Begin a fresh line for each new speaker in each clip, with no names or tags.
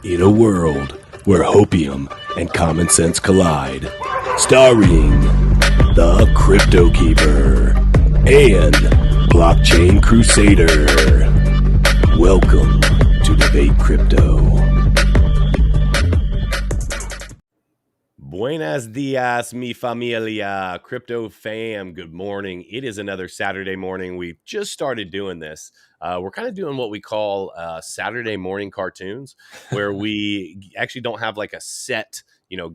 In a world where hopium and common sense collide, starring the CryptoKeeper and BlockchainCrusader. Welcome to Debate Crypto. Buenos dias, mi familia, crypto fam. Good morning. It is another Saturday morning. We just started doing this. We're kind of doing what we call Saturday morning cartoons, where we actually don't have like a set,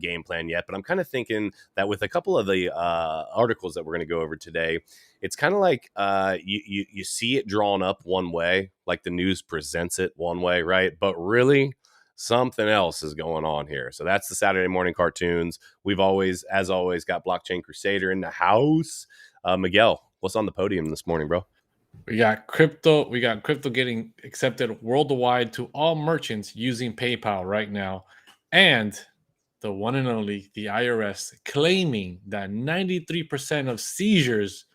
game plan yet. But I'm kind of thinking that with a couple of the articles that we're going to go over today, it's kind of like you see it drawn up one way, like the news presents it one way, right? But really, something else is going on here. So that's the Saturday morning cartoons. We've always, as always, got BlockchainCrusader in the house. Miguel, what's on the podium this morning, bro?
We got crypto getting accepted worldwide to all merchants using PayPal right now. And the one and only, the IRS, claiming that 93% of seizures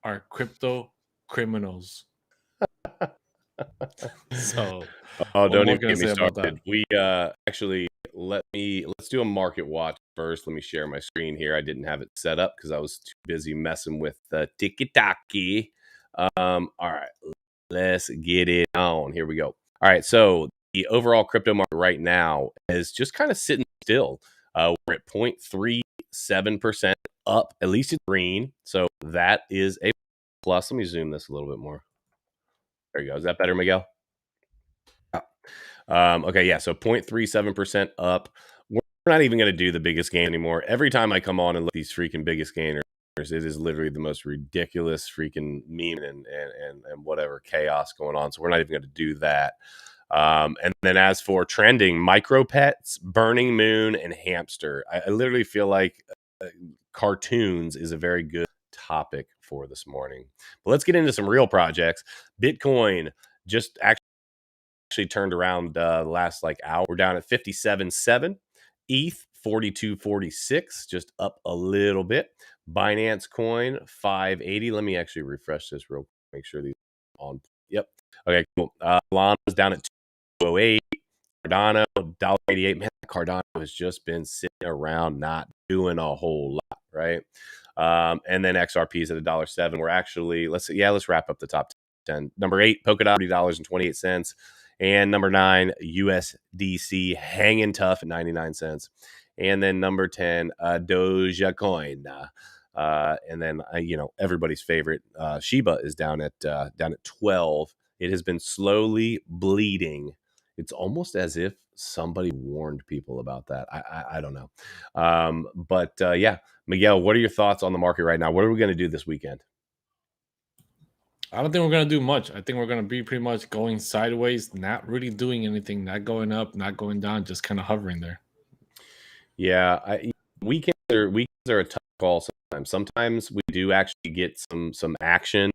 are crypto criminals. So,
don't even get me started. We actually let's do a market watch first. Let me share my screen here. I didn't have it set up because I was too busy messing with the tiki-taki. All right, let's get it on. Here we go. All right, so the overall crypto market right now is just kind of sitting still. We're at 0.37% up, at least in green. So that is a plus. Let me zoom this a little bit more. There you go. Is that better, Miguel? Okay, yeah, so 0.37% up. We're not even going to do the biggest gain anymore. Every time I come on and look at these freaking biggest gainers, it is literally the most ridiculous freaking meme and whatever chaos going on. So we're not even going to do that. And then as for trending, micro pets, burning moon, and hamster. I literally feel like cartoons is a very good topic for this morning. But let's get into some real projects. Bitcoin just actually turned around the last hour. We're down at 57.7. ETH 42.46, just up a little bit. Binance Coin 580. Let me actually refresh this real quick, make sure these are on. Yep. Okay, cool. Lana's down at 208. Cardano $1.88. Man, Cardano has just been sitting around not doing a whole lot, right? And then XRP is at $1.07. We're actually let's wrap up the top 10. Number 8, Polkadot $40.28. And number 9, USDC hanging tough at 99 cents. And then number 10, Dogecoin. And then everybody's favorite, Shiba is down at 12. It has been slowly bleeding. It's almost as if somebody warned people about that. I don't know. But yeah, Miguel, what are your thoughts on the market right now? What are we going to do this weekend?
I don't think we're going to do much. I think we're going to be pretty much going sideways, not really doing anything, not going up, not going down, just kind of hovering there.
Yeah, weekends are a tough call sometimes. Sometimes we do actually get some action,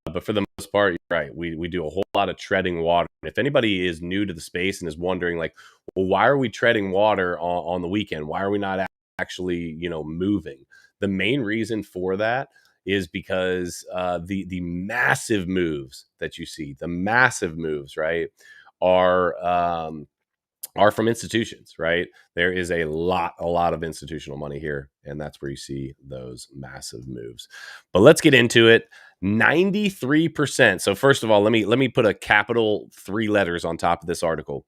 but for the most part, you're right. We do a whole lot of treading water. If anybody is new to the space and is wondering, well, why are we treading water on the weekend? Why are we not actually, moving? The main reason for that is because the massive moves that you see, right, are from institutions, right? There is a lot of institutional money here, and that's where you see those massive moves. But let's get into it. 93%. So first of all, let me put a capital 3 letters on top of this article.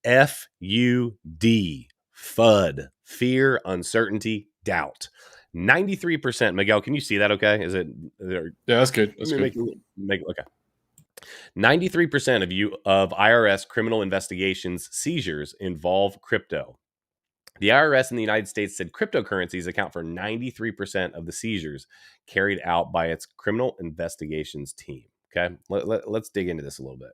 FUD, FUD, fear, uncertainty, doubt. 93%. Miguel, can you see that? Okay, is it?
Yeah, that's good. That's good.
Okay. 93% of IRS criminal investigations seizures involve crypto. The IRS in the United States said cryptocurrencies account for 93% of the seizures carried out by its criminal investigations team. Okay, let's dig into this a little bit.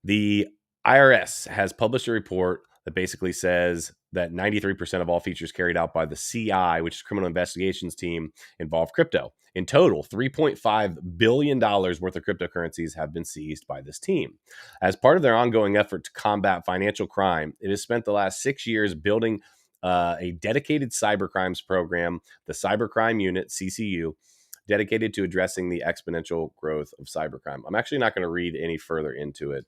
The IRS has published a report that basically says that 93% of all features carried out by the CI, which is Criminal Investigations Team, involve crypto. In total, $3.5 billion worth of cryptocurrencies have been seized by this team. As part of their ongoing effort to combat financial crime, it has spent the last 6 years building a dedicated cybercrimes program, the Cybercrime Unit, CCU, dedicated to addressing the exponential growth of cybercrime. I'm actually not going to read any further into it.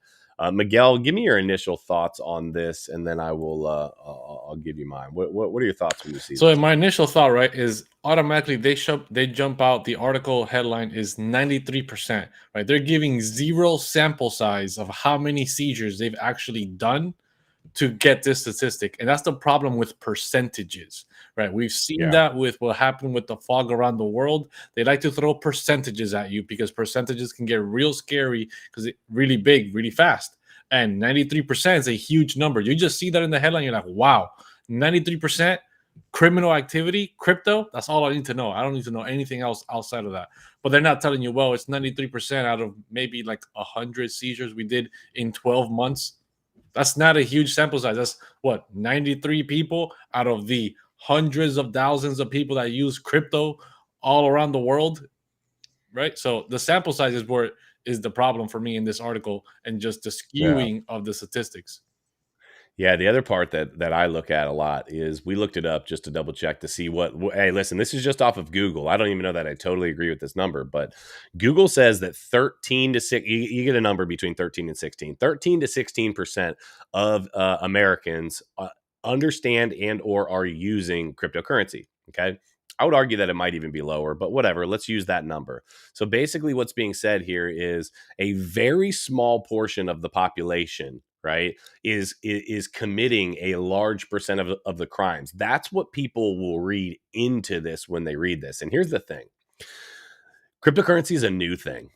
Miguel, give me your initial thoughts on this, and then I'll give you mine. What are your thoughts when you see
So
this?
my initial thought, right, is automatically they jump out. The article headline is 93%, right? They're giving zero sample size of how many seizures they've actually done to get this statistic. And that's the problem with percentages, right? We've seen
Yeah,
that with what happened with the fog around the world. They like to throw percentages at you because percentages can get real scary because it's really big, really fast. And 93% is a huge number. You just see that in the headline, you're like, wow, 93% criminal activity, crypto. That's all I need to know. I don't need to know anything else outside of that. But they're not telling you, well, it's 93% out of maybe like 100 seizures we did in 12 months. That's not a huge sample size. That's what, 93 people out of the hundreds of thousands of people that use crypto all around the world, right? So the sample size is where is the problem for me in this article, and just the
yeah.
skewing of the statistics.
Yeah, the other part that I look at a lot is we looked it up just to double check to see hey, listen, this is just off of Google. I don't even know that I totally agree with this number, but Google says that 13 to 6, you get a number between 13 and 16. 13 to 16% of Americans understand and or are using cryptocurrency. Okay. I would argue that it might even be lower, but whatever. Let's use that number. So basically, what's being said here is a very small portion of the population, right, is committing a large percent of the crimes. That's what people will read into this when they read this. And here's the thing: cryptocurrency is a new thing.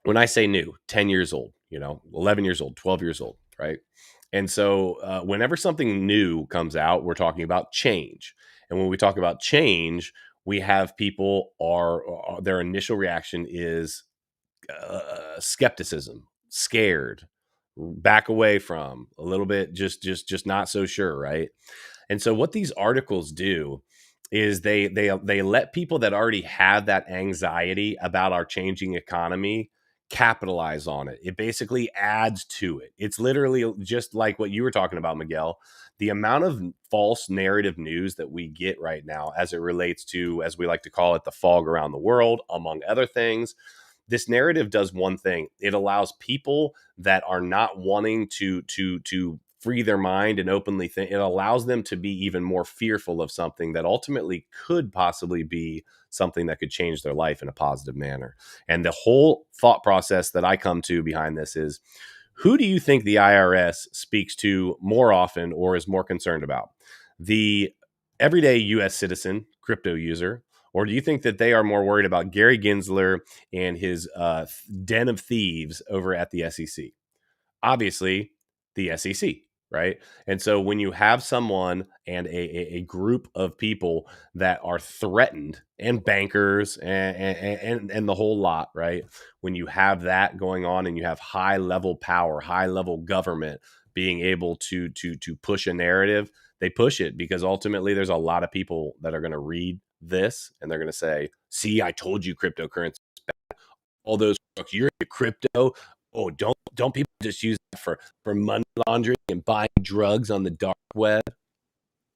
When I say new, 10 years old, 11 years old, 12 years old, right? And so whenever something new comes out, we're talking about change. And when we talk about change, we have people are their initial reaction is skepticism, scared, back away from, a little bit, just not so sure, right? And so what these articles do is they let people that already have that anxiety about our changing economy capitalize on it. It basically adds to it. It's literally just like what you were talking about, Miguel. The amount of false narrative news that we get right now as it relates to, as we like to call it, the fog around the world, among other things. This narrative does one thing: it allows people that are not wanting to free their mind and openly think, it allows them to be even more fearful of something that ultimately could possibly be something that could change their life in a positive manner. And the whole thought process that I come to behind this is, who do you think the IRS speaks to more often or is more concerned about? The everyday US citizen, crypto user, or do you think that they are more worried about Gary Gensler and his den of thieves over at the SEC? Obviously, the SEC, right? And so when you have someone and a group of people that are threatened, and bankers and the whole lot, right? When you have that going on and you have high level power, high level government being able to push a narrative, they push it because ultimately there's a lot of people that are going to read this and they're going to say, "See, I told you cryptocurrency, all those you're into crypto. Oh, don't people just use it for money laundering and buying drugs on the dark web?"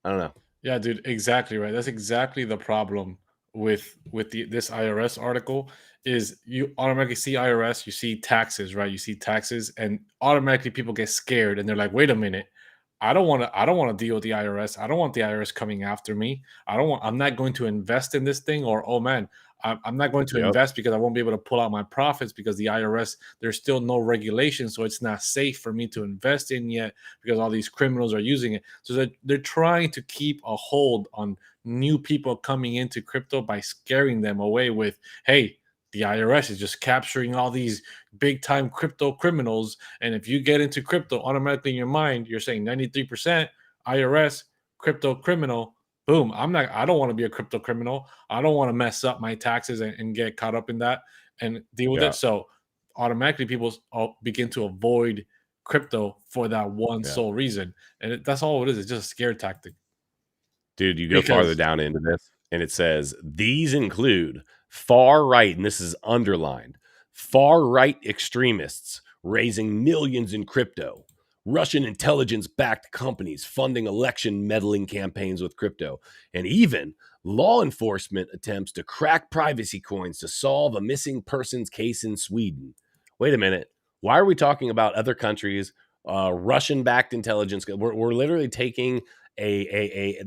I don't know.
Yeah, dude, exactly right. That's exactly the problem with this IRS article. Is you automatically see IRS, you see taxes, right? You see taxes, and automatically people get scared, and they're like, "Wait a minute, I don't want to deal with the IRS. I don't want the IRS coming after me. I'm not going to invest in this thing." Or, oh man, I'm not going to
Yep.
invest because I won't be able to pull out my profits because the IRS, there's still no regulation, so it's not safe for me to invest in yet because all these criminals are using it. So they're trying to keep a hold on new people coming into crypto by scaring them away with, hey, the IRS is just capturing all these big time crypto criminals. And if you get into crypto, automatically in your mind, you're saying 93% IRS, crypto criminal. Boom. I don't want to be a crypto criminal. I don't want to mess up my taxes and get caught up in that and deal with
Yeah.
it. So automatically people begin to avoid crypto for that one
Yeah.
sole reason. And that's all it is. It's just a scare tactic.
Dude, you go farther
Because
down into this and it says these include far right, and this is underlined, far right extremists raising millions in crypto, Russian intelligence backed companies funding election meddling campaigns with crypto, and even Law enforcement attempts to crack privacy coins to solve a missing persons case in Sweden. Wait a minute. Why are we talking about other countries, Russian-backed intelligence? We're literally taking a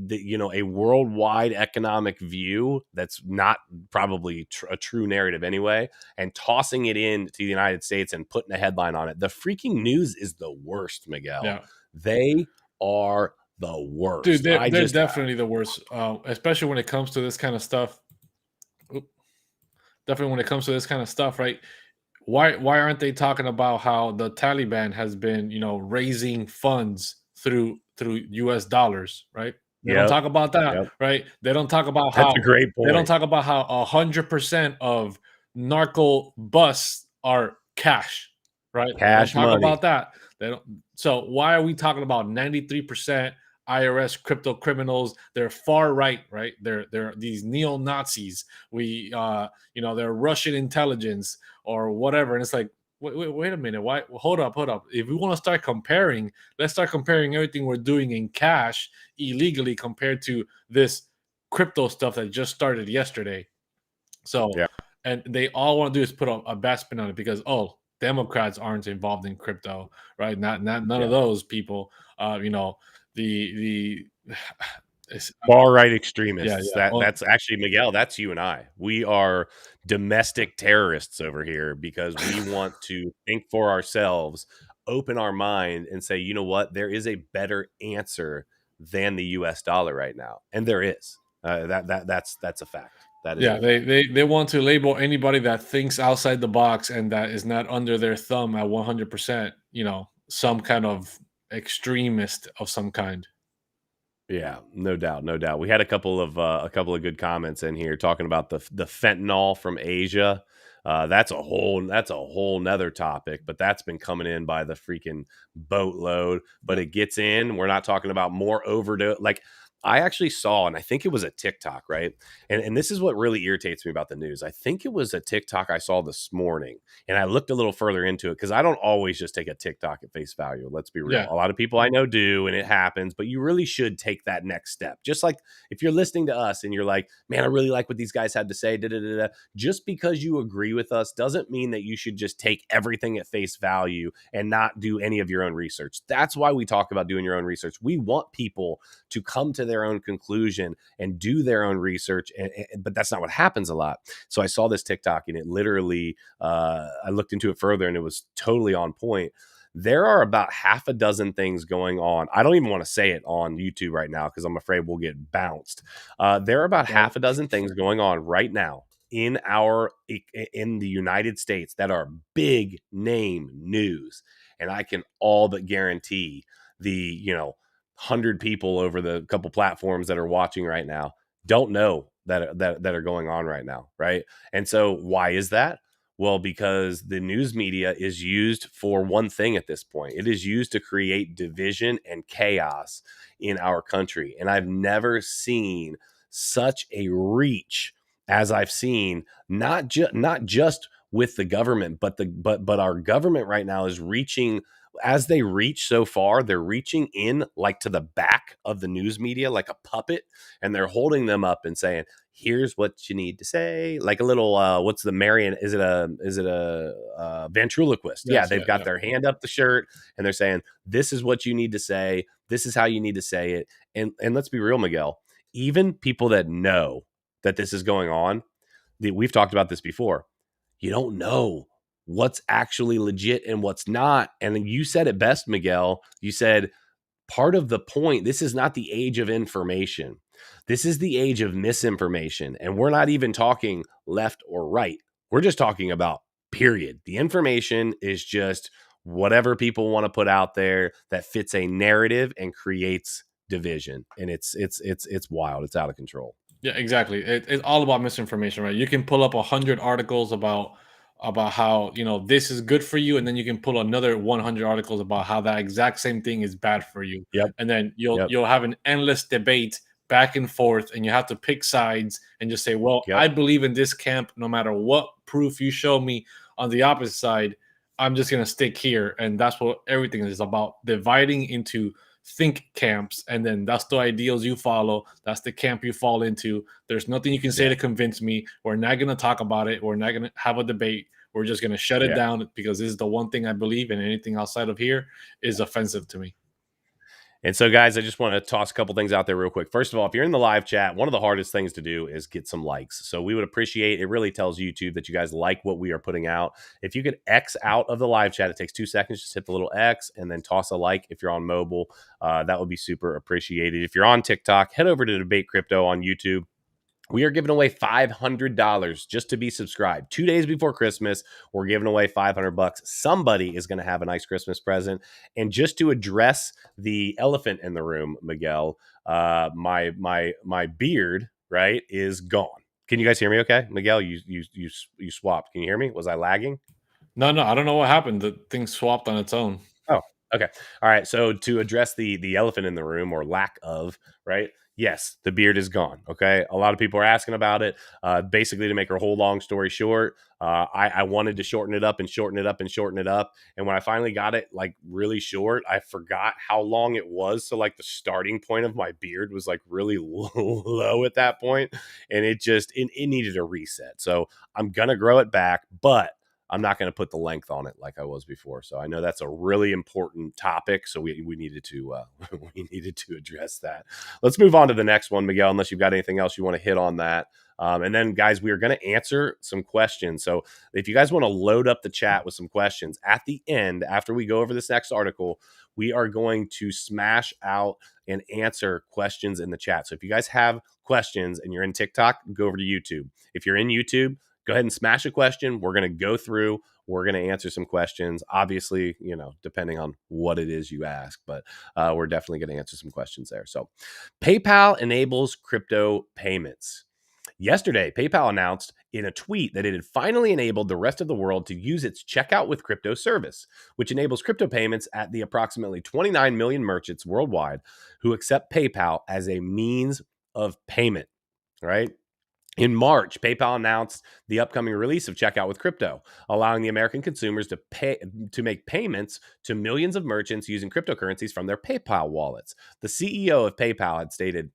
worldwide economic view that's not probably a true narrative anyway, and tossing it in to the United States and putting a headline on it. The freaking news is the worst, Miguel.
Yeah.
They are the worst.
Dude, they're definitely the worst, especially when it comes to this kind of stuff. Definitely when it comes to this kind of stuff, right? Why aren't they talking about how the Taliban has been, raising funds through US dollars, right? They don't talk about that, right? They don't talk about
That's a great
they don't
point.
talk about how 100% of narco busts are cash, right?
Cash
They don't talk
money.
about that. They don't. So why are we talking about 93% IRS crypto criminals? They're far right, right? They're these neo Nazis. They're Russian intelligence or whatever, and it's like, wait a minute, why? Hold up. If we want to start comparing, let's start comparing everything we're doing in cash illegally compared to this crypto stuff that just started yesterday. So,
Yeah.
and they all want to do is put a bad spin on it because Democrats aren't involved in crypto, right? None of those people. The
Far right extremists.
yeah.
That's actually, Miguel. That's you and I. We are domestic terrorists over here because we want to think for ourselves, open our mind, and say, you know what? There is a better answer than the U.S. dollar right now, and there is. That's a fact. That is
Yeah, they want to label anybody that thinks outside the box and that is not under their thumb at 100%, some kind of extremist of some kind.
Yeah, no doubt, no doubt. We had a couple of good comments in here talking about the fentanyl from Asia. That's a whole nother topic, but that's been coming in by the freaking boatload. But it gets in. We're not talking about more overdose. Like I actually saw, and I think it was a TikTok, right? And this is what really irritates me about the news. I think it was a TikTok I saw this morning, and I looked a little further into it because I don't always just take a TikTok at face value. Let's be real.
Yeah.
A lot of people I know do, and it happens, but you really should take that next step. Just like if you're listening to us and you're like, man, I really like what these guys had to say, just because you agree with us doesn't mean that you should just take everything at face value and not do any of your own research. That's why we talk about doing your own research. We want people to come to their own conclusion and do their own research, but that's not what happens a lot. So I saw this TikTok and it literally, I looked into it further and it was totally on point. There are about half a dozen things going on. I don't even want to say it on YouTube right now because I'm afraid we'll get bounced. There are about half a dozen things going on right now in the United States that are big name news, and I can all but guarantee the 100 people over the couple platforms that are watching right now don't know that are going on right now, right? And so why is that? Well, because the news media is used for one thing at this point. It is used to create division and chaos in our country. And I've never seen such a reach as I've seen, not just with the government, but our government right now is reaching. As they reach so far, they're reaching in like to the back of the news media like a puppet, and they're holding them up and saying, here's what you need to say, like a little what's the Marion, is it a ventriloquist?
Yes,
They've got their hand up the shirt and they're saying, this is what you need to say, this is how you need to say it. And let's be real, Miguel, even people that know that this is going on, we've talked about this before, you don't know what's actually legit and what's not. And you said it best, Miguel. You said part of the point, this is not the age of information. This is the age of misinformation. And we're not even talking left or right. We're just talking about period. The information is just whatever people want to put out there that fits a narrative and creates division. And it's wild. It's out of control.
Yeah, exactly. It's all about misinformation, right? You can pull up 100 articles about how this is good for you, and then you can pull another 100 articles about how that exact same thing is bad for you.
Yep.
And then you'll have an endless debate back and forth, and you have to pick sides and just say, well, I believe in this camp no matter what proof you show me on the opposite side. I'm just going to stick here. And that's what everything is about, dividing into think camps, and then that's the ideals you follow. That's the camp you fall into. There's nothing you can say
Yeah.
to convince me. We're not going to talk about it. We're not going to have a debate. We're just going to shut it
Yeah.
down because this is the one thing I believe, and anything outside of here is offensive to me.
And so, guys, I just want to toss a couple things out there real quick. First of all, if you're in the live chat, one of the hardest things to do is get some likes. So we would appreciate it. Really tells YouTube that you guys like what we are putting out. If you could X out of the live chat, it takes 2 seconds. Just hit the little X and then toss a like if you're on mobile. That would be super appreciated. If you're on TikTok, head over to Debate Crypto on YouTube. We are giving away $500 just to be subscribed. 2 days before Christmas, we're giving away $500. Somebody is going to have a nice Christmas present. And just to address the elephant in the room, Miguel, my beard, right, is gone. Can you guys hear me? Okay, Miguel, you swapped. Can you hear me? Was I lagging?
No, I don't know what happened. The thing swapped on its own.
Oh, okay. All right. So to address the elephant in the room, or lack of, right? Yes, the beard is gone. Okay. A lot of people are asking about it. Basically, to make a whole long story short, I wanted to shorten it up and shorten it up and shorten it up. And when I finally got it like really short, I forgot how long it was. So like the starting point of my beard was like really low at that point, and it needed a reset. So I'm gonna grow it back, but I'm not going to put the length on it like I was before. So I know that's a really important topic. So we needed to we needed to address that. Let's move on to the next one, Miguel, unless you've got anything else you want to hit on that. And then, guys, we are going to answer some questions. So if you guys want to load up the chat with some questions at the end, after we go over this next article, we are going to smash out and answer questions in the chat. So if you guys have questions and you're in TikTok, go over to YouTube. If you're in YouTube, go ahead and smash a question. We're going to go through. We're going to answer some questions. Obviously, depending on what it is you ask, but we're definitely going to answer some questions there. So PayPal enables crypto payments. Yesterday, PayPal announced in a tweet that it had finally enabled the rest of the world to use its Checkout with Crypto service, which enables crypto payments at the approximately 29 million merchants worldwide who accept PayPal as a means of payment, right? In March, PayPal announced the upcoming release of Checkout with Crypto, allowing the American consumers to make payments to millions of merchants using cryptocurrencies from their PayPal wallets. The CEO of PayPal had stated,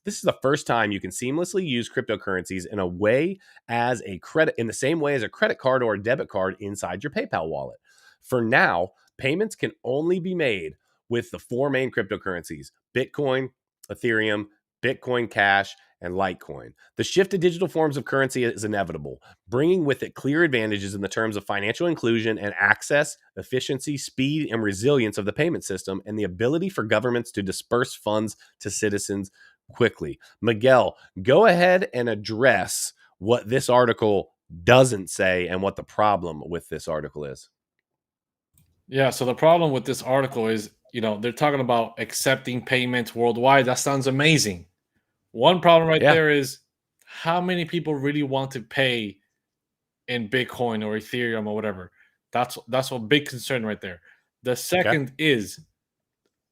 "This is the first time you can seamlessly use cryptocurrencies in the same way as a credit card or a debit card inside your PayPal wallet. For now, payments can only be made with the 4 main cryptocurrencies: Bitcoin, Ethereum, Bitcoin Cash, and Litecoin. The shift to digital forms of currency is inevitable, bringing with it clear advantages in the terms of financial inclusion and access, efficiency, speed, and resilience of the payment system, and the ability for governments to disperse funds to citizens quickly." Miguel, go ahead and address what this article doesn't say and what the problem with this article is.
Yeah, so the problem with this article is, they're talking about accepting payments worldwide. That sounds amazing. One problem right
Yeah.
there is, how many people really want to pay in Bitcoin or Ethereum or whatever? That's a big concern right there. The
Okay.
second is,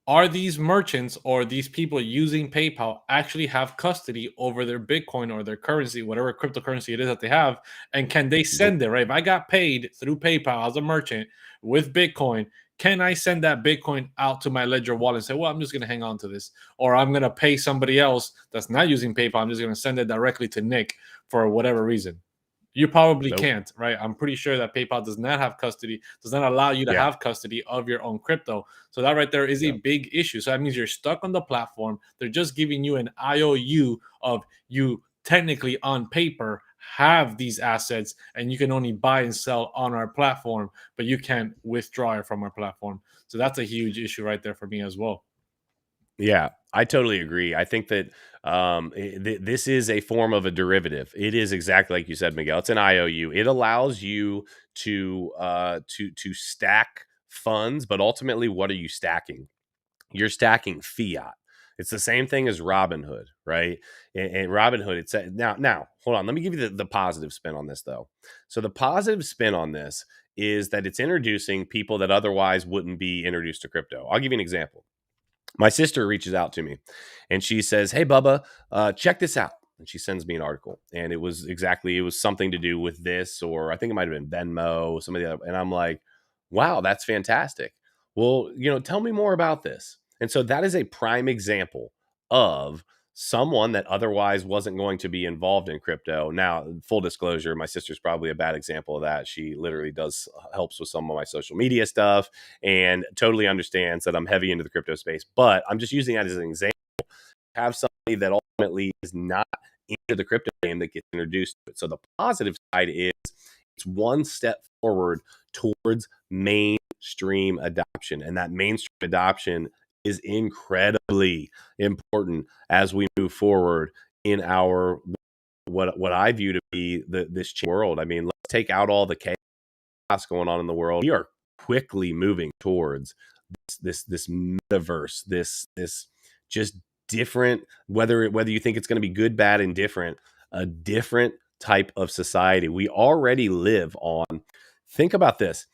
are these merchants or these people using PayPal actually have custody over their Bitcoin or their currency, whatever cryptocurrency it is that they have? And can they
Mhm.
send it, right? If I got paid through PayPal as a merchant with Bitcoin, can I send that Bitcoin out to my Ledger wallet and say, well, I'm just going to hang on to this? Or I'm going to pay somebody else that's not using PayPal. I'm just going to send it directly to Nick for whatever reason. You probably
Nope.
can't, right? I'm pretty sure that PayPal does not have custody, does not allow you to
Yeah.
have custody of your own crypto. So that right there is a
No.
big issue. So that means you're stuck on the platform. They're just giving you an IOU of you technically on paper have these assets, and you can only buy and sell on our platform, but you can't withdraw it from our platform. So that's a huge issue right there for me as well.
Yeah, I totally agree. I think that this is a form of a derivative. It is exactly like you said, Miguel. It's an IOU. It allows you to stack funds, but ultimately, what are you stacking? You're stacking fiat. It's the same thing as Robinhood, right? And Robinhood, it's now. Hold on. Let me give you the positive spin on this, though. So the positive spin on this is that it's introducing people that otherwise wouldn't be introduced to crypto. I'll give you an example. My sister reaches out to me and she says, "Hey, Bubba, check this out." And she sends me an article. And it was something to do with this, or I think it might have been Venmo, some of the other. And I'm like, wow, that's fantastic. Well, tell me more about this. And so that is a prime example of someone that otherwise wasn't going to be involved in crypto. Now, full disclosure, my sister's probably a bad example of that. She literally does helps with some of my social media stuff and totally understands that I'm heavy into the crypto space. But I'm just using that as an example. Have somebody that ultimately is not into the crypto game that gets introduced to it. So the positive side is it's one step forward towards mainstream adoption. And that mainstream adoption is incredibly important as we move forward in our what I view to be this world. I mean, let's take out all the chaos going on in the world. We are quickly moving towards this metaverse, this just different, whether you think it's going to be good, bad, and different, a different type of society. We already live on. Think about this.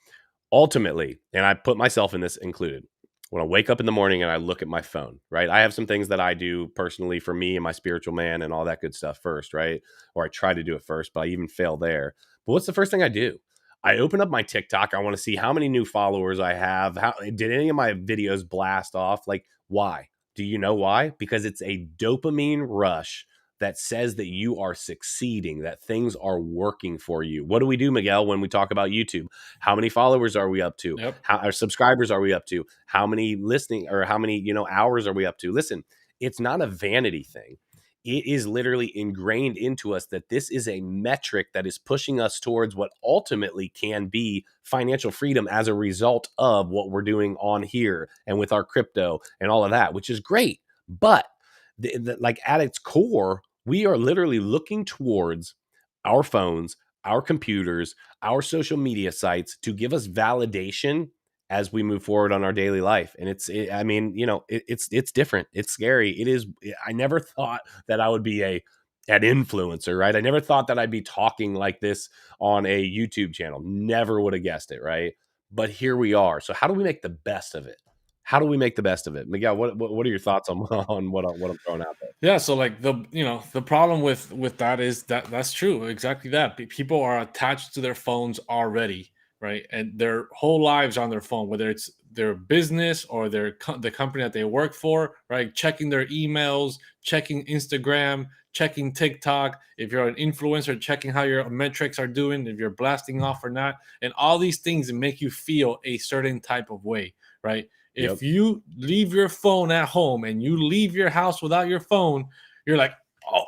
Ultimately, and I put myself in this included, when I wake up in the morning and I look at my phone, right? I have some things that I do personally for me and my spiritual man and all that good stuff first, right? Or I try to do it first, but I even fail there. But what's the first thing I do? I open up my TikTok. I want to see how many new followers I have. How did any of my videos blast off? Like, why? Do you know why? Because it's a dopamine rush that says that you are succeeding, that things are working for you. What do we do, Miguel, when we talk about YouTube? How many followers are we up to?
Yep.
How our subscribers are we up to? How many listening or how many, hours are we up to? Listen, it's not a vanity thing. It is literally ingrained into us that this is a metric that is pushing us towards what ultimately can be financial freedom as a result of what we're doing on here and with our crypto and all of that, which is great. But like at its core, we are literally looking towards our phones, our computers, our social media sites to give us validation as we move forward on our daily life. And it's different. It's scary. It is. I never thought that I would be an influencer, right? I never thought that I'd be talking like this on a YouTube channel. Never would have guessed it, right? But here we are. So how do we make the best of it? How do we make the best of it? Miguel, what are your thoughts on what I'm throwing out there?
Yeah, so like the problem with that is that's true, exactly that. People are attached to their phones already, right? And their whole lives are on their phone, whether it's their business or the company that they work for, right? Checking their emails, checking Instagram, checking TikTok. If you're an influencer, checking how your metrics are doing, if you're blasting off or not, and all these things make you feel a certain type of way, right?
Yep.
If you leave your phone at home and you leave your house without your phone, you're like, oh,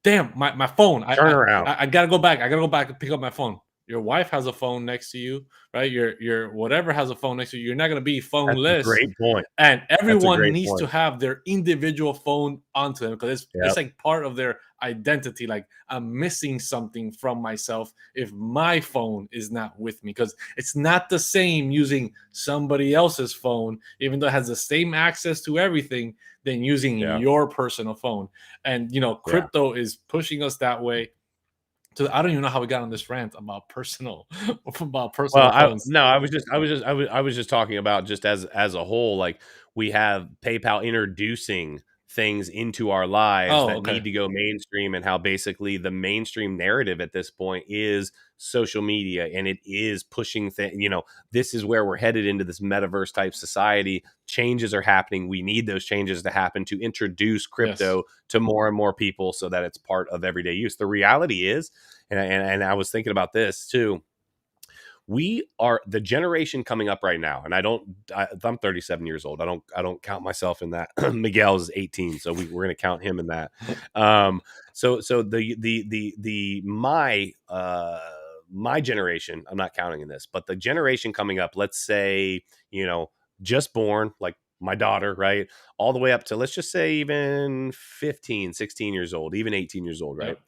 damn, my phone.
Turn around.
I gotta go back. I gotta go back and pick up my phone. Your wife has a phone next to you, right? Your whatever has a phone next to you. You're not gonna be
That's a
phoneless.
great point.
And
That's a
everyone
great
needs to
point.
have their individual phone onto them because it's
Yep.
like part of their identity. Like I'm missing something from myself if my phone is not with me because it's not the same using somebody else's phone, even though it has the same access to everything, than using
Yeah.
your personal phone. And
Yeah.
crypto is pushing us that way. So I don't even know how we got on this rant about personal about
Well,
personal phones.
I was just talking about just as a whole, like we have PayPal introducing things into our lives
Oh,
that
okay.
need to go mainstream, and how basically the mainstream narrative at this point is social media, and it is pushing things. This is where we're headed into this metaverse type society. Changes are happening. We need those changes to happen to introduce
Yes.
crypto to more and more people so that it's part of everyday use. The reality is, and I was thinking about this too, we are the generation coming up right now, and I'm 37 years old. I don't count myself in that. Miguel is 18, so we're going to count him in that. So my generation, I'm not counting in this, but the generation coming up, let's say, just born, like my daughter, right, all the way up to, let's just say, even 15, 16 years old, even 18 years old, right?
Yep.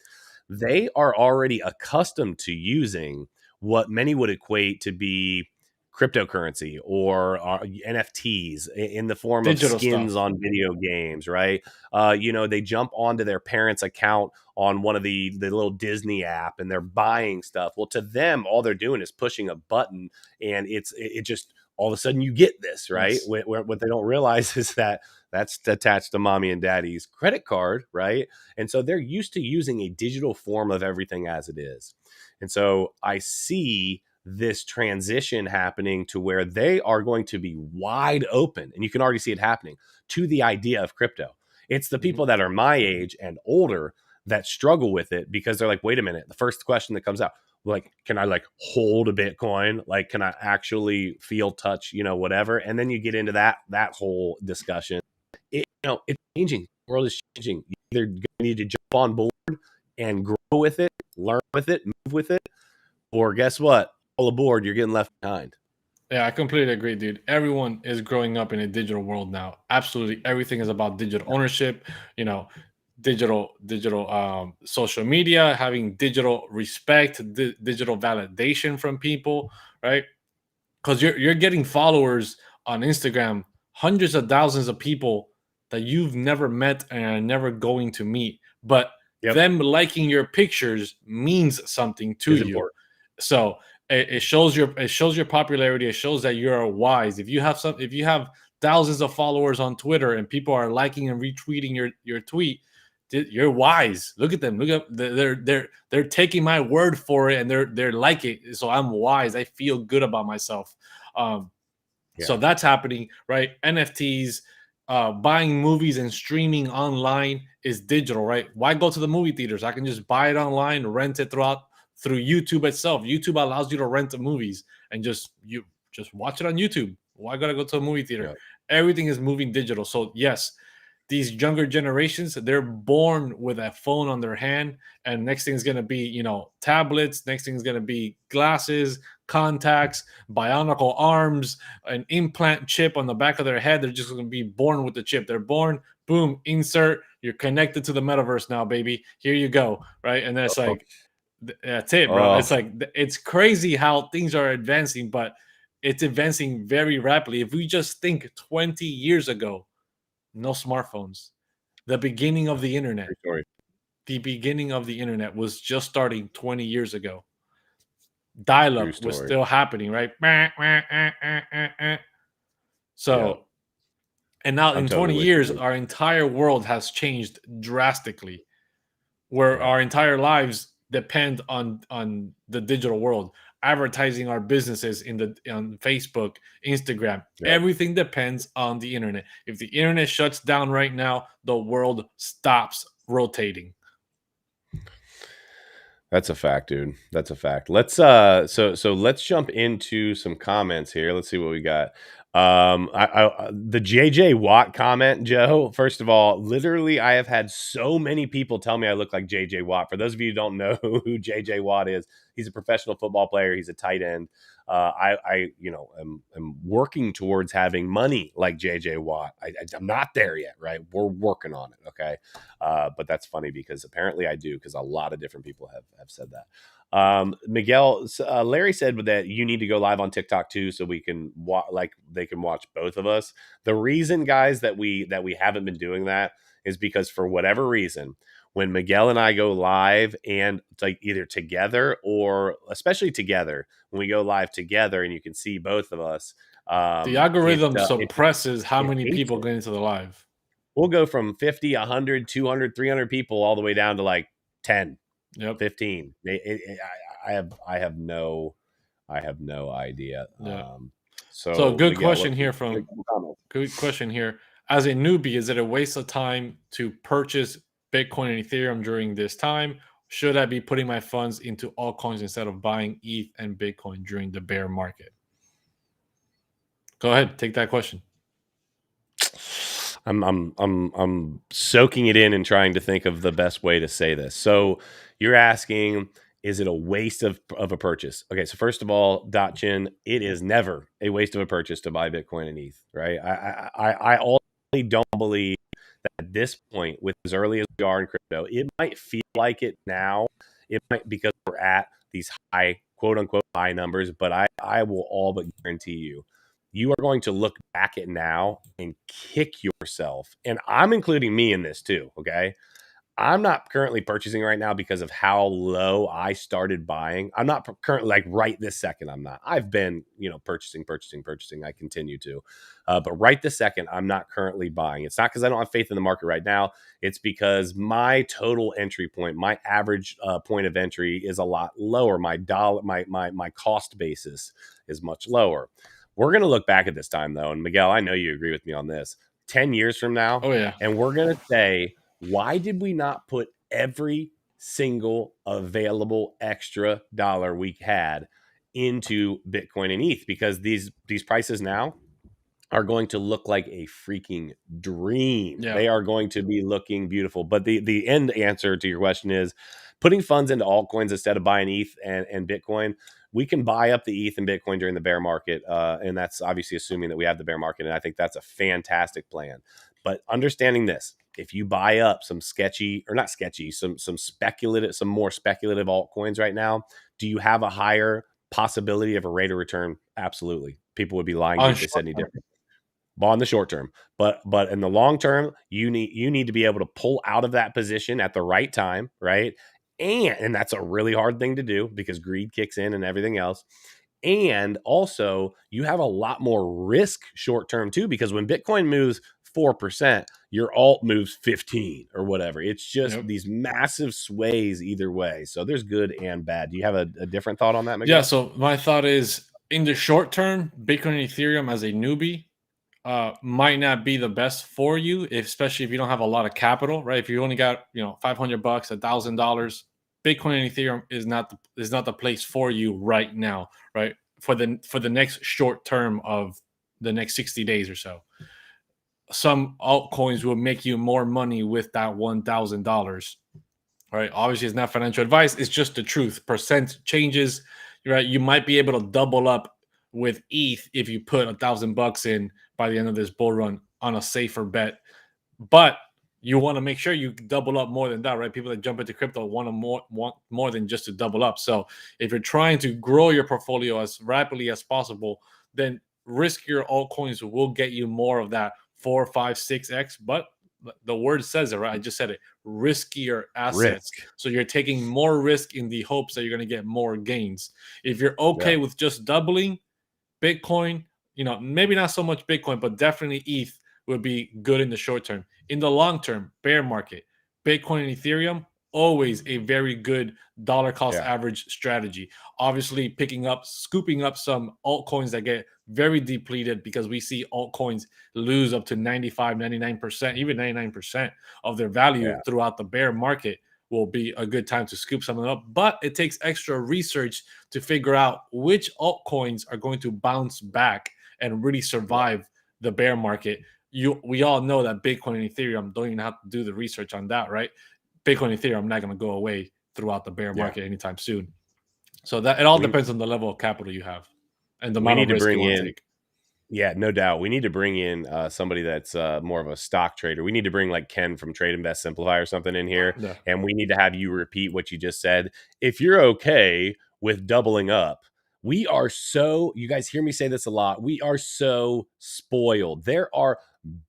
They are already accustomed to using what many would equate to be cryptocurrency or NFTs in the form of
Digital
skins
stuff.
on video games, right? They jump onto their parents' account on one of the little Disney app and they're buying stuff. Well, to them, all they're doing is pushing a button, and it just all of a sudden you get this, right?
Yes.
What they don't realize is that that's attached to mommy and daddy's credit card, right? And so they're used to using a digital form of everything as it is. And so I see this transition happening to where they are going to be wide open, and you can already see it happening, to the idea of crypto. It's the people that are my age and older that struggle with it because they're like, wait a minute, the first question that comes out, like, can I like hold a Bitcoin? Like, can I actually feel, touch, whatever? And then you get into that whole discussion. It's changing. The world is changing. You either need to jump on board and grow with it, learn with it, move with it, or guess what? All aboard, you're getting left behind.
Yeah, I completely agree, dude. Everyone is growing up in a digital world now. Absolutely, everything is about digital ownership. Digital social media, having digital respect, digital validation from people, right? Because you're getting followers on Instagram, hundreds of thousands of people that you've never met and are never going to meet, but them liking your pictures means something to you.
Important.
So it shows your popularity. It shows that you're wise. If you have thousands of followers on Twitter and people are liking and retweeting your tweet, you're wise. Look at them. Look at they're taking my word for it, and they're liking it. So I'm wise. I feel good about myself. So that's happening, right? NFTs, buying movies and streaming online is digital, right? Why go to the movie theaters? I can just buy it online, rent it through YouTube itself. YouTube allows you to rent the movies and just watch it on YouTube. Why gotta go to a movie theater? Everything is moving digital. So yes, these younger generations, they're born with a phone on their hand, and next thing is going to be, tablets. Next thing is going to be glasses, contacts, bionicle arms, an implant chip on the back of their head. They're just going to be born with the chip. They're born, boom, insert. You're connected to the metaverse now, baby. Here you go, right? And that's like, that's it, bro. It's like, it's crazy how things are advancing, but it's advancing very rapidly. If we just think 20 years ago, no smartphones. The beginning of the internet. The beginning of the internet was just starting 20 years ago. Dial-up was still happening, right? So, and now in 20 years, our entire world has changed drastically, where our entire lives depend on the digital world. Advertising our businesses on Facebook, Instagram, everything depends on the internet. If the internet shuts down right now, the world stops rotating.
That's a fact, dude. That's a fact. Let's so let's jump into some comments here. Let's see what we got. The JJ Watt comment, Joe. First of all, literally, I have had so many people tell me I look like JJ Watt. For those of you who don't know who JJ Watt is, he's a professional football player. He's a tight end. I'm working towards having money like JJ Watt. I'm not there yet, right? We're working on it. Okay. But that's funny because apparently I do, because a lot of different people have said that. Miguel, Larry said that you need to go live on TikTok too, so we can they can watch both of us. The reason, guys, that we haven't been doing that is because for whatever reason, when Miguel and I go live, and it's like either together or especially together, when we go live together and you can see both of us,
the algorithm suppresses how many people get into the live.
We'll go from 50, 100, 200, 300 people all the way down to like 10, 15. I have no idea.
So good question here from good question here. As a newbie, is it a waste of time to purchase Bitcoin and Ethereum during this time? Should I be putting my funds into altcoins instead of buying ETH and Bitcoin during the bear market? Go ahead, take that question.
I'm soaking it in and trying to think of the best way to say this. So you're asking, is it a waste of a purchase? Okay, so first of all, Dotchin, it is never a waste of a purchase to buy Bitcoin and ETH, right? I ultimately don't believe that at this point, with as early as we are in crypto, it might feel like it now. It might, because we're at these high, quote unquote, high numbers, but I will all but guarantee you are going to look back at now and kick yourself. And I'm including me in this too, okay? I'm not currently purchasing right now because of how low I started buying. I'm not currently, like, right this second. I'm not. I've been, purchasing. I continue to, but right this second, I'm not currently buying. It's not because I don't have faith in the market right now. It's because my total entry point, my average point of entry, is a lot lower. My cost basis is much lower. We're gonna look back at this time though, and Miguel, I know you agree with me on this. 10 years from now,
Oh yeah.
and we're gonna say, why did we not put every single available extra dollar we had into Bitcoin and ETH? Because these prices now are going to look like a freaking dream.
Yeah.
They are going to be looking beautiful. But the end answer to your question is putting funds into altcoins instead of buying ETH and Bitcoin. We can buy up the ETH and Bitcoin during the bear market. And that's obviously assuming that we have the bear market. And I think that's a fantastic plan. But understanding this, if you buy up some sketchy, or not sketchy, some speculative, some more speculative altcoins right now, do you have a higher possibility of a rate of return? Absolutely. People would be lying to you if they said any different. On the short term, but in the long term, you need to be able to pull out of that position at the right time, right? And that's a really hard thing to do because greed kicks in and everything else. And also, you have a lot more risk short term too, because when Bitcoin moves 4%, your alt moves 15 or whatever. It's just these massive sways either way. So there's good and bad. Do you have a different thought on that, Miguel?
Yeah. So my thought is, in the short term, Bitcoin and Ethereum as a newbie might not be the best for you, especially if you don't have a lot of capital, right? If you only got $500, $1,000, Bitcoin and Ethereum is not the place for you right now, right? For the next short term of the next 60 days or so. Some altcoins will make you more money with that $1,000. Right? Obviously, it's not financial advice. It's just the truth. Percent changes, right? You might be able to double up with ETH if you put $1,000 in by the end of this bull run on a safer bet. But you want to make sure you double up more than that, right? People that jump into crypto want more than just to double up. So if you're trying to grow your portfolio as rapidly as possible, then riskier altcoins will get you more of that 4, 5, 6x. But the word says it, right? I just said it. Riskier assets.
Risk.
So you're taking more risk in the hopes that you're going to get more gains. If you're okay with just doubling Bitcoin, maybe not so much Bitcoin, but definitely ETH would be good in the short term. In the long term, bear market, Bitcoin and Ethereum, always a very good dollar cost average strategy. Obviously, scooping up some altcoins that get very depleted, because we see altcoins lose up to 95, 99%, even 99% of their value throughout the bear market, will be a good time to scoop something up. But it takes extra research to figure out which altcoins are going to bounce back and really survive the bear market. We all know that Bitcoin and Ethereum don't even have to do the research on that, right? Bitcoin and Ethereum are not going to go away throughout the bear market anytime soon. So that it all depends on the level of capital you have and the amount of risk you want to take.
Yeah, no doubt. We need to bring in somebody that's more of a stock trader. We need to bring like Ken from Trade Invest Simplify or something in here.
Yeah.
And we need to have you repeat what you just said. If you're okay with doubling up, you guys hear me say this a lot. We are so spoiled. There are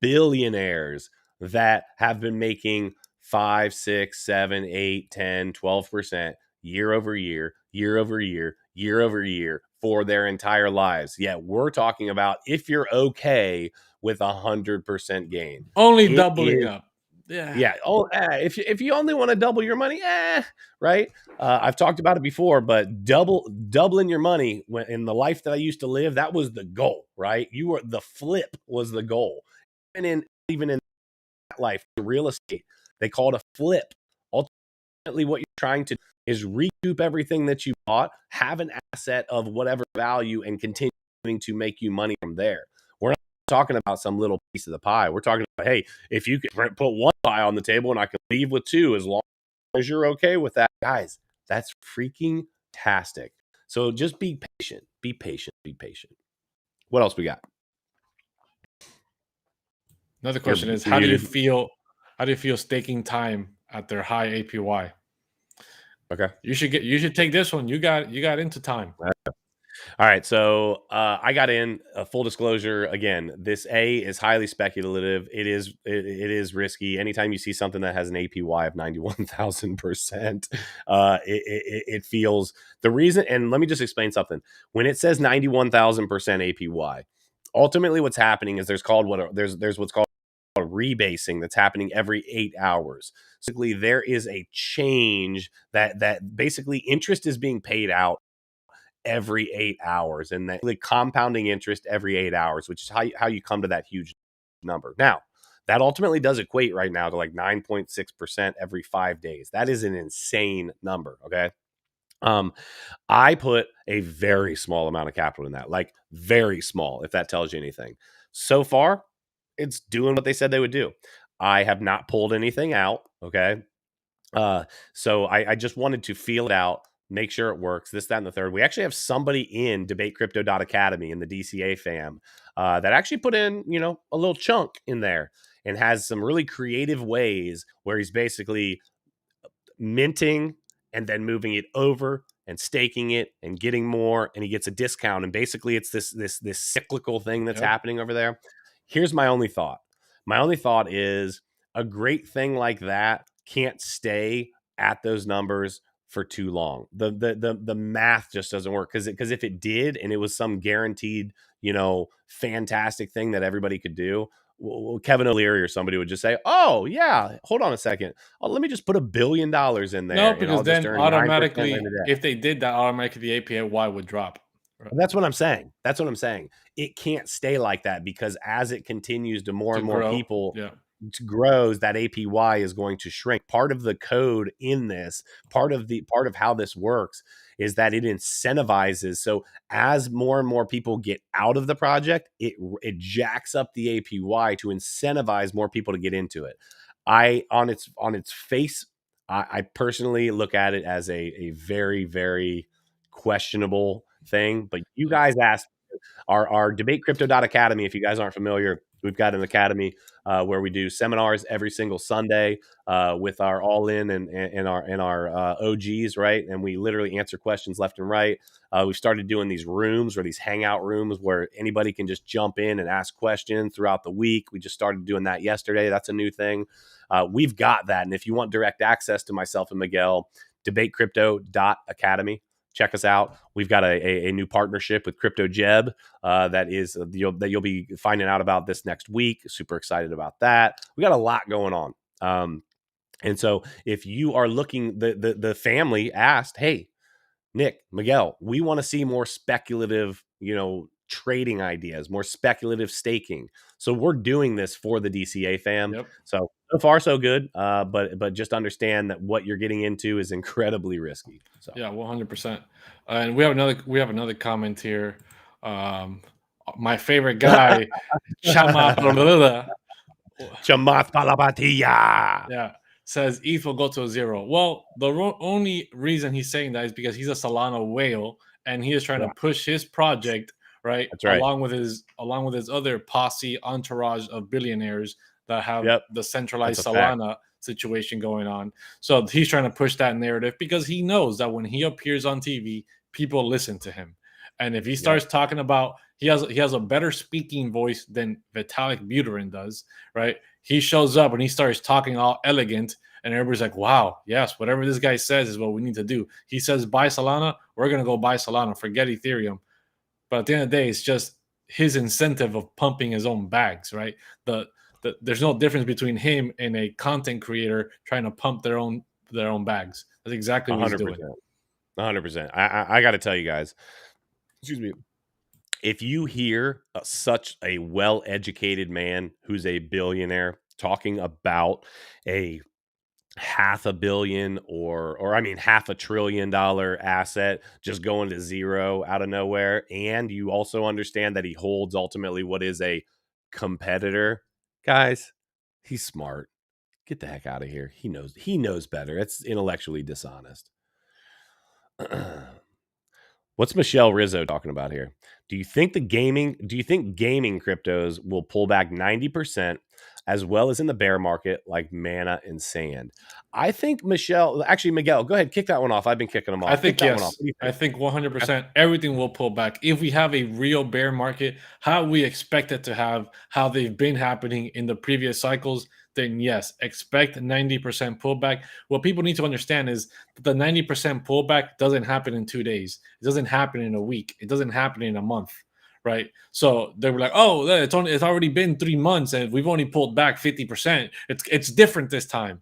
billionaires that have been making 5, 6, 7, 8, 10, 12% year over year, year over year, year over year for their entire lives. Yet we're talking about if you're okay with 100% gain.
Only doubling up.
Yeah. Oh, if you only want to double your money, right? I've talked about it before, but doubling your money in the life that I used to live, that was the goal, right? The flip was the goal. And even in that life, real estate, they call it a flip. Ultimately, what you're trying to do is recoup everything that you bought, have an asset of whatever value, and continuing to make you money from there. We're not talking about some little piece of the pie. We're talking about, hey, if you could put one pie on the table and I can leave with two, as long as you're okay with that, guys, that's freaking tastic. So just be patient, be patient, be patient. What else we got?
Another question is, how do you feel staking time at their high APY?
Okay.
You should take this one. You got into time.
All All right, so I got in. Full disclosure, again, this is highly speculative. It is risky. Anytime you see something that has an APY of 91,000%, it feels the reason. And let me just explain something. When it says 91,000% APY, ultimately what's happening is there's what's called rebasing that's happening every 8 hours. Basically, there is a change that basically interest is being paid out every 8 hours, and that compounding interest every 8 hours, which is how you come to that huge number. Now, that ultimately does equate right now to like 9.6% every 5 days. That is an insane number, okay? Um, I put a very small amount of capital in that, like very small, if that tells you anything. So far, it's doing what they said they would do. I have not pulled anything out, okay? So I just wanted to feel it out, make sure it works, this, that, and the third. We actually have somebody in debatecrypto.academy in the DCA fam that actually put in, a little chunk in there and has some really creative ways where he's basically minting and then moving it over and staking it and getting more, and he gets a discount. And basically it's this cyclical thing that's happening over there. Here's my only thought. My only thought is a great thing like that can't stay at those numbers for too long. The math just doesn't work, because if it did and it was some guaranteed, fantastic thing that everybody could do, well, Kevin O'Leary or somebody would just say, "Oh yeah, hold on a second. Oh, let me just put $1 billion in
No,
there, and
because
I'll just
then
earn 9% in
automatically,
a day."
if they did that, automatically the APY would drop. Right.
That's what I'm saying. That's what I'm saying. It can't stay like that, because as it continues to more
To
and more
grow.
people
Yeah.
grows, that APY is going to shrink. Part of the code in this, part of how this works, is that it incentivizes. So as more and more people get out of the project, it jacks up the APY to incentivize more people to get into it. On its face, I personally look at it as a very, very questionable thing. But you
Yeah.
guys asked our debatecrypto.academy. If you guys aren't familiar, we've got an academy where we do seminars every single Sunday with our all in and our OGs, right? And we literally answer questions left and right. We've started doing these rooms, or these hangout rooms, where anybody can just jump in and ask questions throughout the week. We just started doing that yesterday. That's a new thing. We've got that. And if you want direct access to myself and Miguel, debatecrypto.academy. Check us out. We've got a new partnership with Crypto Jeb that you'll be finding out about this next week. Super excited about that. We got a lot going on. And so if you are looking, the family asked, "Hey, Nick, Miguel, we want to see more speculative, trading ideas, more speculative staking." So we're doing this for the DCA fam.
Yep.
So far so good. But just understand that what you're getting into is incredibly risky. So
Yeah, 100%. And we have another comment here. Um, my favorite guy, Chama Perlada,
Chamath Palapatiya.
yeah, says ETH will go to 0. Well, the only reason he's saying that is because he's a Solana whale, and he is trying to
Yeah,
push his project, right,
that's right.
along with his other posse entourage of billionaires that have
Yep,
the
that's
centralized
a fact.
Solana situation going on. So he's trying to push that narrative because he knows that when he appears on TV, people listen to him. And if he
Yep,
starts talking about, he has a better speaking voice than Vitalik Buterin does, right? He shows up and he starts talking all elegant, and everybody's like, "Wow, yes, whatever this guy says is what we need to do." He says buy Solana, we're gonna go buy Solana, forget Ethereum. But at the end of the day, it's just his incentive of pumping his own bags, right? There's no difference between him and a content creator trying to pump their own bags. That's exactly what he's doing.
100%. 100%. I got to tell you guys, excuse me, if you hear such a well-educated man who's a billionaire talking about a half a billion, or I mean $500 billion asset just going to zero out of nowhere, and you also understand that he holds ultimately what is a competitor, guys, he's smart. Get the heck out of here. He knows better. It's intellectually dishonest. What's Michelle Rizzo talking about here? Do you think gaming cryptos will pull back 90%, as well as in the bear market, like mana and sand. I think Miguel, go ahead, kick that one off. I've been kicking them
I
off. Kick
think
that one off.
yes.
What do you
I
think?
think
Okay.
100% everything will pull back. If we have a real bear market, how we expect it to have, how they've been happening in the previous cycles, then yes, expect 90% pullback. What people need to understand is that the 90% pullback doesn't happen in 2 days. It doesn't happen in a week. It doesn't happen in a month, right? So they were like, "Oh, it's already been 3 months and we've only pulled back 50%. It's different this time."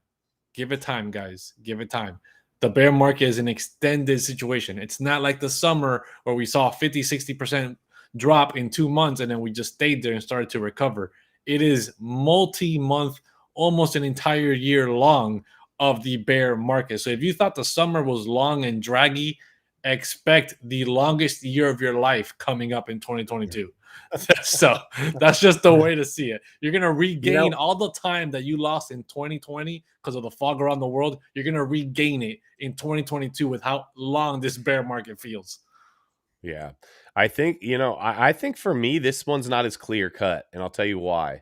Give it time, guys. Give it time. The bear market is an extended situation. It's not like the summer where we saw 50, 60% drop in 2 months and then we just stayed there and started to recover. It is multi-month, almost an entire year long of the bear market. So if you thought the summer was long and draggy, expect the longest year of your life coming up in 2022. So that's just the way to see it. You're gonna
You
regain
know,
all the time that you lost in 2020 because of the fog around the world. You're gonna regain it in 2022 with how long this bear market feels.
yeah. I think, I think for me, this one's not as clear cut, and I'll tell you why.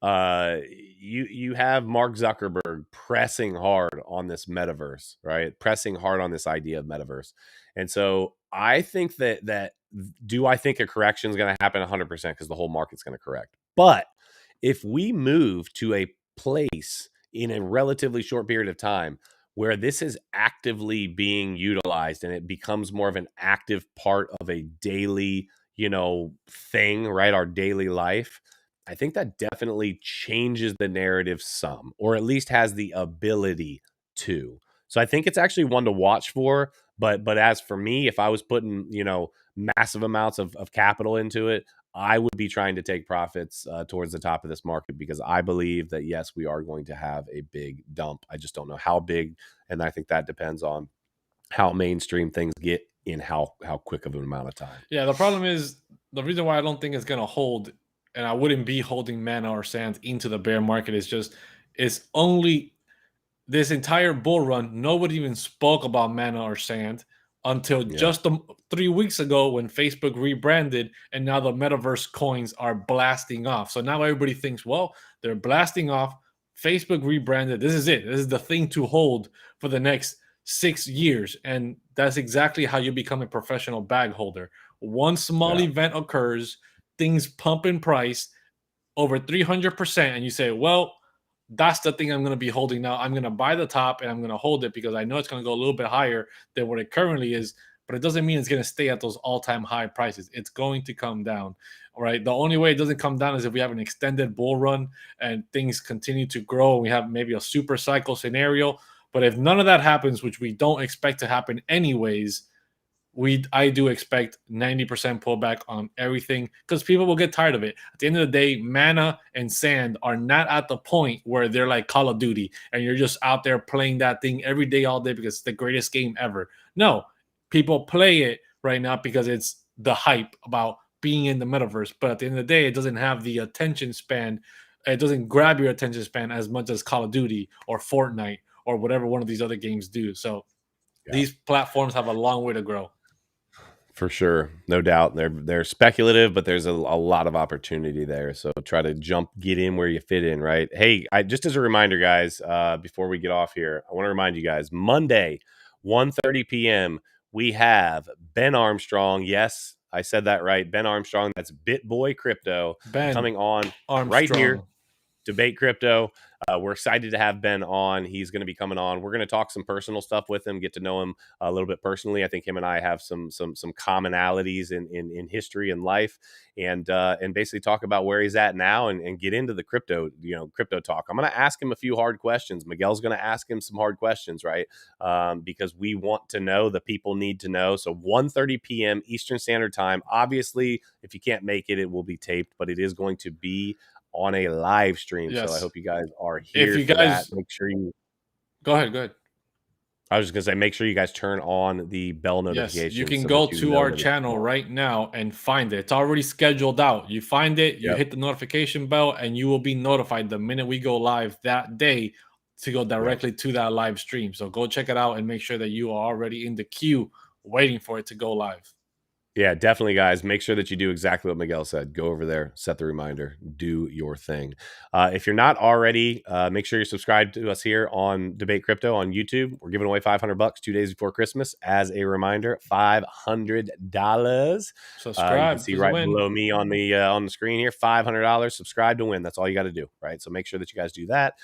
You have Mark Zuckerberg pressing hard on this metaverse, right? Pressing hard on this idea of metaverse. And so I think that do I think a correction is going to happen 100% because the whole market's going to correct. But if we move to a place in a relatively short period of time where this is actively being utilized and it becomes more of an active part of a daily, thing, right? Our daily life, I think that definitely changes the narrative some, or at least has the ability to. So I think it's actually one to watch for. But as for me, if I was putting, massive amounts of capital into it, I would be trying to take profits towards the top of this market because I believe that, yes, we are going to have a big dump. I just don't know how big. And I think that depends on how mainstream things get in how quick of an amount of time.
Yeah, the problem is the reason why I don't think it's gonna hold, and I wouldn't be holding mana or sand into the bear market is just it's only this entire bull run, nobody even spoke about mana or sand until
Yeah.
just 3 weeks ago when Facebook rebranded, and now the metaverse coins are blasting off. So now everybody thinks, well, they're blasting off. Facebook rebranded. This is it. This is the thing to hold for the next 6 years. And that's exactly how you become a professional bag holder. One small
Yeah.
event occurs, things pump in price over 300%, and you say, well, that's the thing I'm going to be holding now. I'm going to buy the top and I'm going to hold it because I know it's going to go a little bit higher than what it currently is, but it doesn't mean it's going to stay at those all-time high prices. It's going to come down. All right. The only way it doesn't come down is if we have an extended bull run and things continue to grow. We have maybe a super cycle scenario. But if none of that happens, which we don't expect to happen anyways, I do expect 90% pullback on everything because people will get tired of it. At the end of the day, mana and sand are not at the point where they're like Call of Duty and you're just out there playing that thing every day, all day because it's the greatest game ever. No, people play it right now because it's the hype about being in the metaverse. But at the end of the day, it doesn't have the attention span. It doesn't grab your attention span as much as Call of Duty or Fortnite or whatever one of these other games do. So
Yeah.
these platforms have a long way to grow.
For sure, no doubt. They're speculative, but there's a lot of opportunity there. So try to get in where you fit in, right? Hey, just as a reminder, guys, before we get off here, I want to remind you guys, Monday, 1:30 p.m., we have Ben Armstrong. Yes, I said that right. Ben Armstrong, that's BitBoy Crypto,
Ben
coming on right here.
Armstrong.
Debate Crypto. We're excited to have Ben on. He's going to be coming on. We're going to talk some personal stuff with him, get to know him a little bit personally. I think him and I have some commonalities in history and life, and basically talk about where he's at now and get into the crypto talk. I'm going to ask him a few hard questions. Miguel's going to ask him some hard questions, right? Because we want to know, the people need to know. So 1:30 p.m. Eastern Standard Time. Obviously, if you can't make it, it will be taped, but it is going to be on a live stream. So I
Yes.
hope you guys are
If
here
you
for that.
guys
Make sure you,
go ahead, go ahead.
I was just going to say, make sure you guys turn on the bell
Yes, you
notifications
can
so
go
that you
to
know
our
that it's
channel
on.
right now and find it. It's already scheduled out. You find it, you
Yep.
hit the notification bell, and you will be notified the minute we go live that day to go directly to that live stream. So go check it out and make sure that you are already in the queue waiting for it to go live.
Yeah, definitely, guys. Make sure that you do exactly what Miguel said. Go over there, set the reminder, do your thing. If you're not already, make sure you're subscribed to us here on Debate Crypto on YouTube. We're giving away $500 2 days before Christmas. As a reminder, $500. You can
Subscribe
see
to the
right
win.
below me on the screen here, $500. Subscribe to win. That's all you got to do, right? So make sure that you guys do that.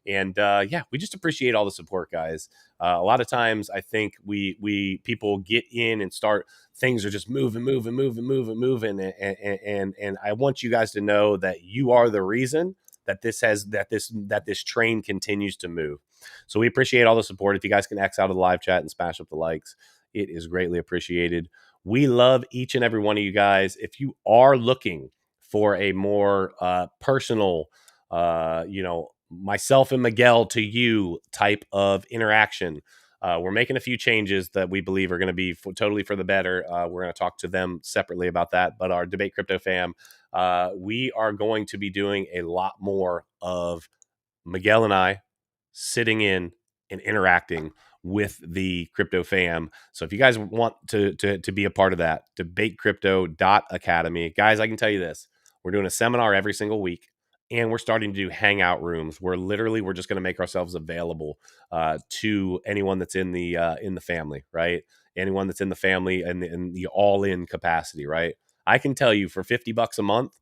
And yeah, we just appreciate all the support, guys. A lot of times, I think we people get in and start, things are just moving, and I want you guys to know that you are the reason that this train continues to move. So we appreciate all the support. If you guys can X out of the live chat and smash up the likes, it is greatly appreciated. We love each and every one of you guys. If you are looking for a more personal, myself and Miguel to you type of interaction, we're making a few changes that we believe are going to be totally for the better. We're going to talk to them separately about that. But our Debate Crypto fam, we are going to be doing a lot more of Miguel and I sitting in and interacting with the crypto fam. So if you guys want to be a part of that, debatecrypto.academy. Guys, I can tell you this. We're doing a seminar every single week, and we're starting to do hangout rooms where literally we're just going to make ourselves available to anyone that's in the family, right? Anyone that's in the family and in the all-in capacity, right? I can tell you for $50 a month,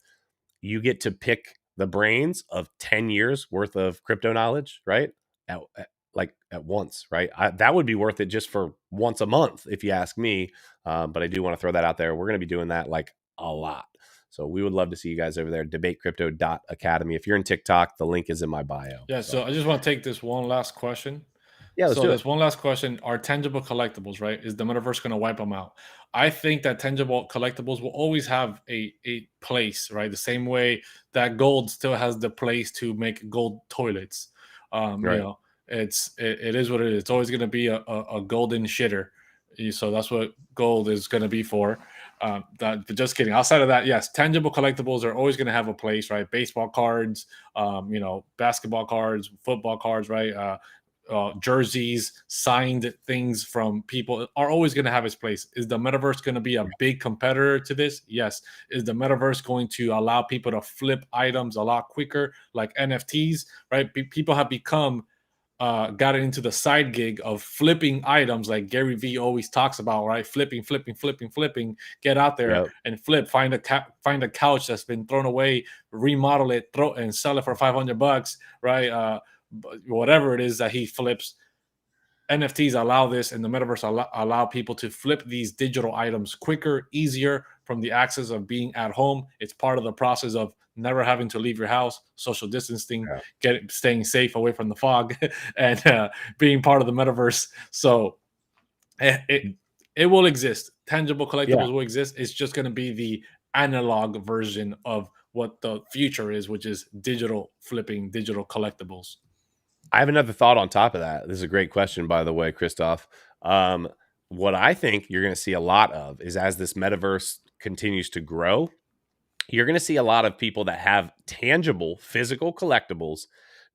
you get to pick the brains of 10 years worth of crypto knowledge, right? At once, right? That would be worth it just for once a month, if you ask me. But I do want to throw that out there. We're going to be doing that like a lot. So we would love to see you guys over there, debatecrypto.academy. If you're in TikTok, the link is in my bio.
Yeah, so I just want to take this one last question.
Yeah, let's
So
do
there's
it.
one last question. Are tangible collectibles, right? Is the metaverse going to wipe them out? I think that tangible collectibles will always have a place, right? The same way that gold still has the place to make gold toilets.
Right.
It is what it is. It's always going to be a golden shitter. So that's what gold is going to be for. Just kidding. Outside of that, yes, tangible collectibles are always going to have a place, right? Baseball cards, basketball cards, football cards, right? Jerseys, signed things from people are always going to have its place. Is the metaverse going to be a big competitor to this? Yes. Is the metaverse going to allow people to flip items a lot quicker, like NFTs? Right? People have become got into the side gig of flipping items, like Gary Vee always talks about, right? Flipping. Get out there
Yep.
and flip. Find a couch that's been thrown away, remodel it, throw and sell it for $500, right? Whatever it is that he flips. NFTs allow this, and the metaverse allow people to flip these digital items quicker, easier from the access of being at home. It's part of the process of never having to leave your house, social distancing, staying safe away from the fog, and being part of the metaverse. So it will exist. Tangible
Yeah.
collectibles will exist. It's just going to be the analog version of what the future is, which is digital flipping, digital collectibles.
I have another thought on top of that. This is a great question, by the way, Christoph. Um, what I think you're going to see a lot of is, as this metaverse continues to grow, you're going to see a lot of people that have tangible physical collectibles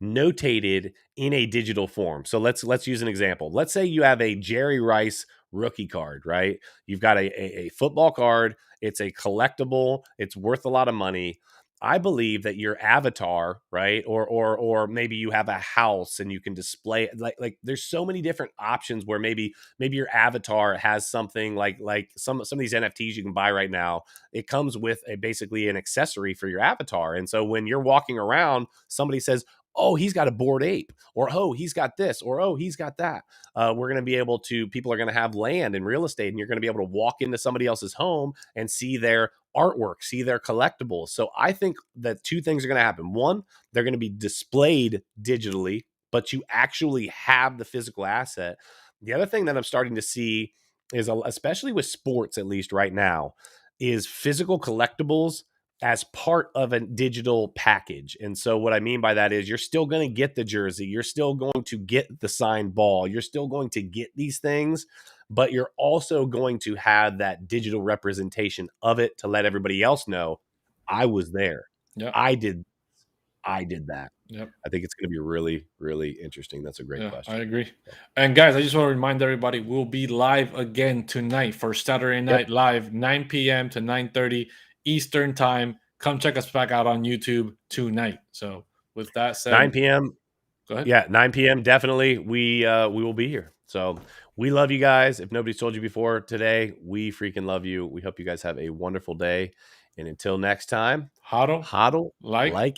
notated in a digital form. So let's use an example. Let's say you have a Jerry Rice rookie card, right? You've got a football card. It's a collectible. It's worth a lot of money. I believe that your avatar, right, or maybe you have a house and you can display it. Like there's so many different options where maybe your avatar has something like some of these NFTs you can buy right now. It comes with basically an accessory for your avatar, and so when you're walking around, somebody says, "Oh, he's got a Bored Ape," or "Oh, he's got this," or "Oh, he's got that." We're going to be able to. People are going to have land and real estate, and you're going to be able to walk into somebody else's home and see their artwork, see their collectibles. So I think that two things are going to happen. One, they're going to be displayed digitally, but you actually have the physical asset. The other thing that I'm starting to see is, especially with sports, at least right now, is physical collectibles as part of a digital package. And so what I mean by that is, you're still going to get the jersey, you're still going to get the signed ball, you're still going to get these things, but you're also going to have that digital representation of it to let everybody else know, I was there.
Yeah.
I did. I did that.
Yep.
I think it's going to be really, really interesting. That's a great
Yeah, I
question.
agree. And guys, I just want to remind everybody we'll be live again tonight for Saturday
Yep.
Night Live, 9 p.m. to 9:30 Eastern Time. Come check us back out on YouTube tonight. So with that said,
9 p.m.
go ahead.
Yeah, 9 p.m. Definitely. We will be here. So we love you guys. If nobody's told you before today, we freaking love you. We hope you guys have a wonderful day. And until next time,
Hodl,
hodl
like,
like